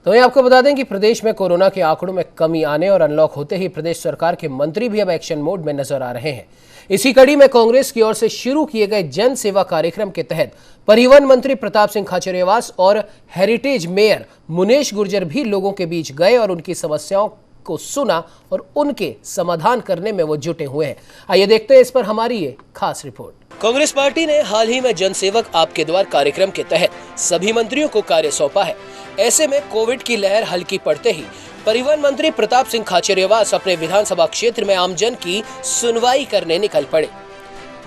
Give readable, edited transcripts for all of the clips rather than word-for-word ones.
तो ये आपको बता दें कि प्रदेश में कोरोना के आंकड़ों में कमी आने और अनलॉक होते ही प्रदेश सरकार के मंत्री भी अब एक्शन मोड में नजर आ रहे हैं। इसी कड़ी में कांग्रेस की ओर से शुरू किए गए जन सेवा कार्यक्रम के तहत परिवहन मंत्री प्रताप सिंह खाचरियावास और हेरिटेज मेयर मुनेश गुर्जर भी लोगों के बीच गए और उनकी समस्याओं को सुना और उनके समाधान करने में वो जुटे हुए हैं। आइए देखते हैं इस पर हमारी ये खास रिपोर्ट। कांग्रेस पार्टी ने हाल ही में जनसेवक आपके द्वार कार्यक्रम के तहत सभी मंत्रियों को कार्य सौंपा है। ऐसे में कोविड की लहर हल्की पड़ते ही परिवहन मंत्री प्रताप सिंह खाचरियावास अपने विधानसभा क्षेत्र में आमजन की सुनवाई करने निकल पड़े।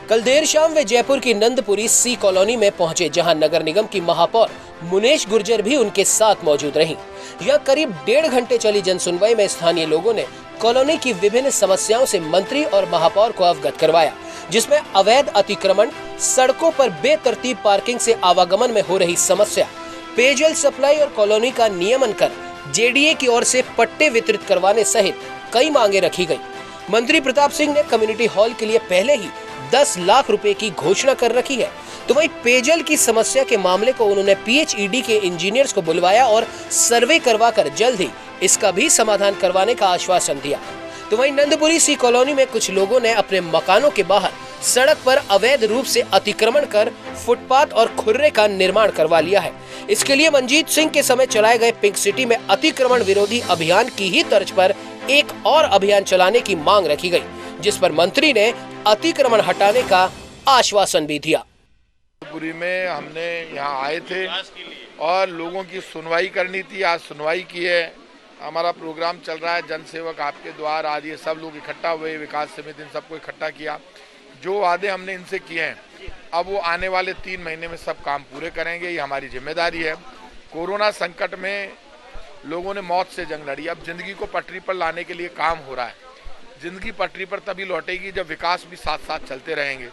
कल देर शाम वे जयपुर की नंदपुरी सी कॉलोनी में पहुंचे, जहां नगर निगम की महापौर मुनेश गुर्जर भी उनके साथ मौजूद रहीं। यह करीब 1.5 घंटे चली जन सुनवाई में स्थानीय लोगों ने कॉलोनी की विभिन्न समस्याओं से मंत्री और महापौर को अवगत करवाया, जिसमें अवैध अतिक्रमण, सड़कों पर बेतरतीब पार्किंग से आवागमन में हो रही समस्या, पेयजल सप्लाई और कॉलोनी का नियमन कर जेडीए की ओर से पट्टे वितरित करवाने सहित कई मांगे रखी गई। मंत्री प्रताप सिंह ने कम्युनिटी हॉल के लिए पहले ही 10 लाख रुपए की घोषणा कर रखी है, तो वहीं पेयजल की समस्या के मामले को उन्होंने पीएचईडी के इंजीनियर्स को बुलवाया और सर्वे करवाकर जल्द ही इसका भी समाधान करवाने का आश्वासन दिया। तो वहीं नंदपुरी सी कॉलोनी में कुछ लोगों ने अपने मकानों के बाहर सड़क पर अवैध रूप से अतिक्रमण कर फुटपाथ और खुर्रे का निर्माण करवा लिया है। इसके लिए मनजीत सिंह के समय चलाए गए पिंक सिटी में अतिक्रमण विरोधी अभियान की ही तर्ज पर एक और अभियान चलाने की मांग रखी गई, जिस पर मंत्री ने अतिक्रमण हटाने का आश्वासन भी दिया। पूरी में हमने यहाँ आए थे और लोगों की सुनवाई करनी थी। आज सुनवाई की है। हमारा प्रोग्राम चल रहा है जनसेवक आपके द्वार, आज ये सब लोग इकट्ठा हुए, विकास समिति ने सबको इकट्ठा किया। जो वादे हमने इनसे किए हैं अब वो आने वाले 3 महीने में सब काम पूरे करेंगे, ये हमारी जिम्मेदारी है। कोरोना संकट में लोगों ने मौत से जंग लड़ी, अब जिंदगी को पटरी पर लाने के लिए काम हो रहा है। जिंदगी पटरी पर तभी लौटेगी जब विकास भी साथ साथ चलते रहेंगे।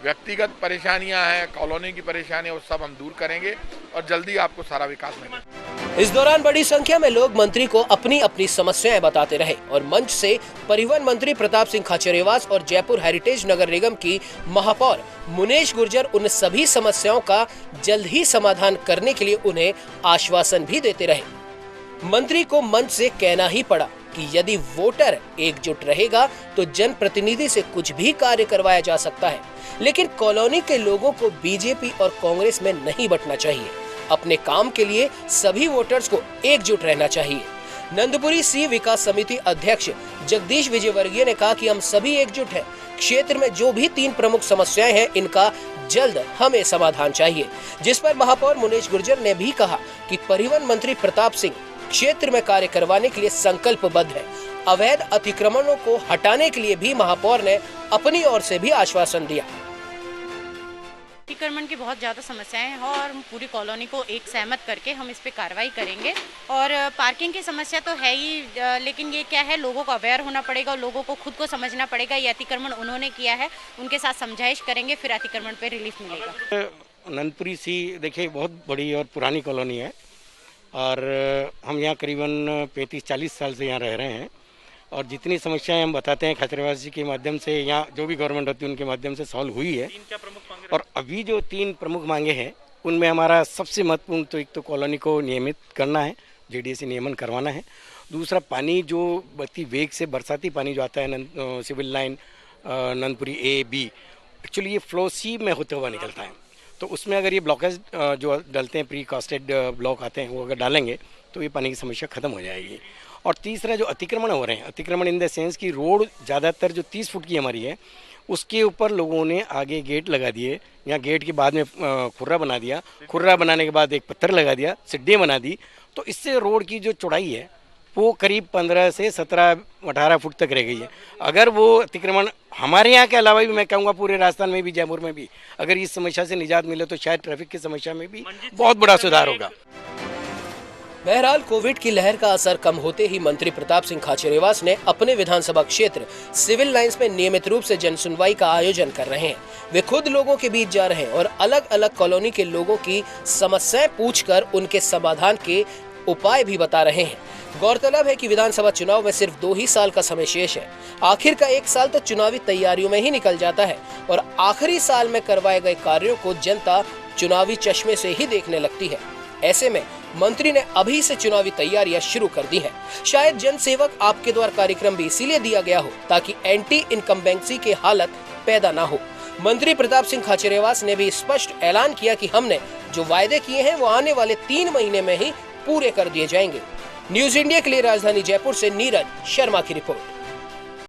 व्यक्तिगत परेशानियां हैं, कॉलोनी की परेशानियां, वो सब हम दूर करेंगे और जल्दी आपको सारा विकास मिलेगा। इस दौरान बड़ी संख्या में लोग मंत्री को अपनी अपनी समस्याएं बताते रहे और मंच से परिवहन मंत्री प्रताप सिंह खाचरियावास और जयपुर हेरिटेज नगर निगम की महापौर मुनेश गुर्जर उन सभी समस्याओं का जल्द ही समाधान करने के लिए उन्हें आश्वासन भी देते रहे। मंत्री को मंच से कहना ही पड़ा कि यदि वोटर एकजुट रहेगा तो जनप्रतिनिधि से कुछ भी कार्य करवाया जा सकता है, लेकिन कॉलोनी के लोगों को बीजेपी और कांग्रेस में नहीं बंटना चाहिए। अपने काम के लिए सभी वोटर्स को एकजुट रहना चाहिए। नंदपुरी सी विकास समिति अध्यक्ष जगदीश विजयवर्गीय ने कहा कि हम सभी एकजुट हैं। क्षेत्र में जो भी 3 प्रमुख समस्याएं हैं, इनका जल्द हमें समाधान चाहिए, जिस पर महापौर मुनेश गुर्जर ने भी कहा कि परिवहन मंत्री प्रताप सिंह क्षेत्र में कार्य करवाने के लिए संकल्पबद्ध है। अवैध अतिक्रमणों को हटाने के लिए भी महापौर ने अपनी ओर से भी आश्वासन दिया। अतिक्रमण की बहुत ज़्यादा समस्याएं हैं और पूरी कॉलोनी को एक सहमत करके हम इस पे कार्रवाई करेंगे। और पार्किंग की समस्या तो है ही, लेकिन ये क्या है, लोगों को अवेयर होना पड़ेगा और लोगों को खुद को समझना पड़ेगा। ये अतिक्रमण उन्होंने किया है, उनके साथ समझाइश करेंगे, फिर अतिक्रमण पे रिलीफ मिलेगा। नंदपुरी सी देखिए बहुत बड़ी और पुरानी कॉलोनी है और हम यहाँ करीबन 35-40 साल से यहाँ रह रहे हैं और जितनी समस्याएं हम बताते हैं खाचरियावास जी के माध्यम से, यहाँ जो भी गवर्नमेंट होती है उनके माध्यम से सॉल्व हुई है। और अभी जो 3 प्रमुख मांगे हैं उनमें हमारा सबसे महत्वपूर्ण तो एक तो कॉलोनी को नियमित करना है, जेडीए से नियमन करवाना है। दूसरा, पानी जो बढ़ती वेग से बरसाती पानी जो आता है civil line Nandpuri A, B, actually ये फ्लो सी में होते हुआ निकलता है, तो उसमें अगर ये ब्लॉकेज जो डलते हैं, प्री कास्टेड ब्लॉक आते हैं, वो अगर डालेंगे तो ये पानी की समस्या खत्म हो जाएगी। और तीसरा, जो अतिक्रमण हो रहे हैं, अतिक्रमण इन द सेंस की रोड ज़्यादातर जो 30 फुट की हमारी है उसके ऊपर लोगों ने आगे गेट लगा दिए, यहाँ गेट के बाद में खुर्रा बना दिया, खुर्रा बनाने के बाद एक पत्थर लगा दिया, सिड्डे बना दी, तो इससे रोड की जो चौड़ाई है वो करीब 15 से 17-18 फुट तक रह गई है। अगर वो अतिक्रमण हमारे यहाँ के अलावा भी, मैं कहूँगा पूरे राजस्थान में भी, जयपुर में भी, अगर इस समस्या से निजात मिले तो शायद ट्रैफिक की समस्या में भी बहुत बड़ा सुधार होगा। बहरहाल कोविड की लहर का असर कम होते ही मंत्री प्रताप सिंह खाचरियावास ने अपने विधानसभा क्षेत्र सिविल लाइंस में नियमित रूप से जन सुनवाई का आयोजन कर रहे हैं। वे खुद लोगों के बीच जा रहे हैं और अलग अलग कॉलोनी के लोगों की समस्याएं पूछकर उनके समाधान के उपाय भी बता रहे हैं। गौरतलब है कि विधानसभा चुनाव में सिर्फ 2 ही साल का समय शेष है। आखिर का 1 साल तो चुनावी तैयारियों में ही निकल जाता है और आखिरी साल में करवाए गए कार्यों को जनता चुनावी चश्मे से ही देखने लगती है। ऐसे में मंत्री ने अभी से चुनावी तैयारियां शुरू कर दी हैं। शायद जन सेवक आपके द्वार कार्यक्रम भी इसीलिए दिया गया हो ताकि एंटी इनकम्बेंसी की हालत पैदा ना हो। मंत्री प्रताप सिंह खाचरियावास ने भी स्पष्ट ऐलान किया कि हमने जो वायदे किए हैं वो आने वाले 3 महीने में ही पूरे कर दिए जाएंगे। न्यूज इंडिया के लिए राजधानी जयपुर से नीरज शर्मा की रिपोर्ट।